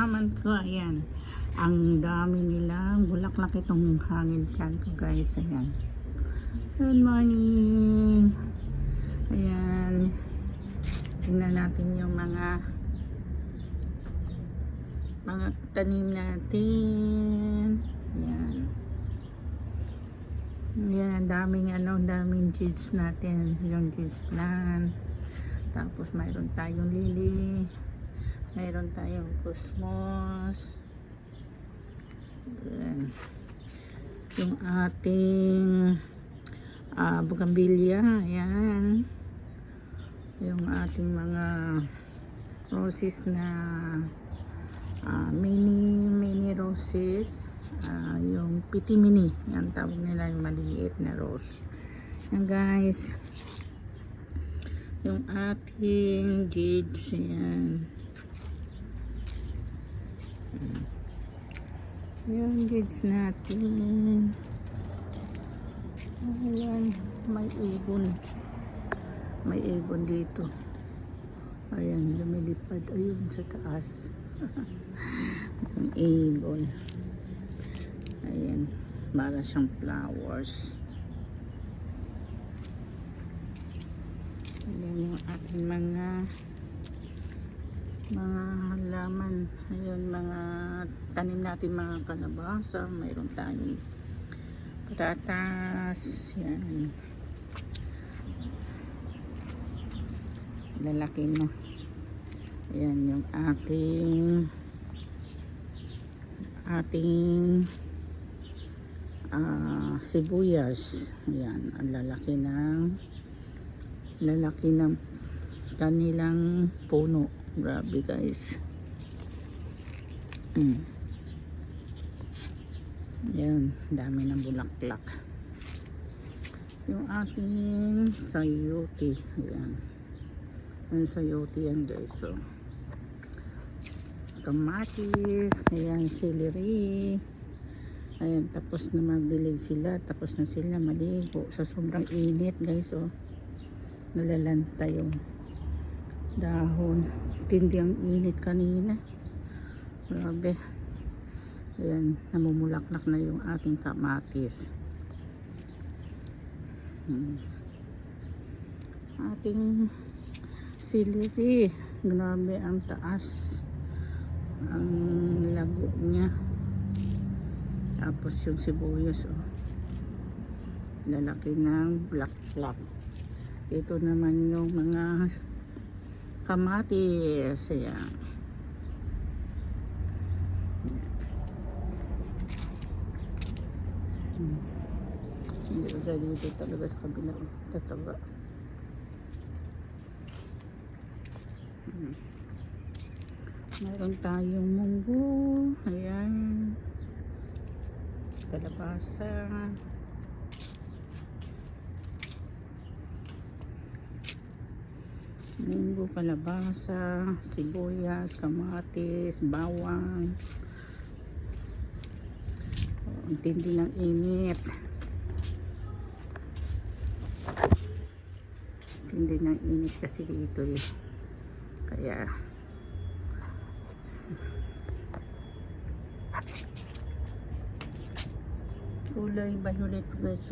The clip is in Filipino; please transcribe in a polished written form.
halaman ko. Ayan. Ang dami nilang bulaklak itong hangin plant ko guys. Ayan. Good morning. Ayan. Tingnan natin yung mga tanim natin. Ayan. Ayan, ang daming seeds natin. Yung seeds plant. Tapos mayroon tayong lily. Mayroon tayong cosmos. Ayan. Yung ating bougainvillea. Ayan. Yung ating mga roses na mini roses. Yung piti mini. Yan tawag nila, yung maliit na rose. Yan guys. Yung ating jades. Ayan. Yung jades natin. Ayan. May ibon. May ibon dito. Ayan. Lumilipad. Ayun sa taas. Yung ibon. Ayan. Para siyang flowers. Ayan yung ating mga halaman. Ayan, mga tanim natin, mga kalabasa. Mayroon tayong patatas. Ayan. Lalaki no. Ayan yung ating sibuyas. Ayan, ang lalaki ng kanilang puno. Grabe guys. Ayan, dami ng bulaklak. Yung ating sayote. Ayan. Yung sayote yan guys. So, kamatis. Ayan, celery. Ayan, tapos na magdilig sila. Tapos na sila maligo. Sa sobrang init guys. Oh, nalalanta yung dahon. Tindi ang init kanina. Grabe. Ayan, namumulaklak na yung ating kamatis. Ating celery. Grabe ang taas. Ang lago niya. Tapos yung sibuyas, oh, lalaki ng bulaklak. Ito naman yung mga kamatis. Ayan. Hindi ko dito talaga sa kabila. Tataba. Meron tayong munggo. Ayan. Kalabasa. Munggo, kalabasa, sibuyas, kamatis, bawang. Ang tindi ng init. Tindi ng init kasi dito eh. Kaya kulay violet guys.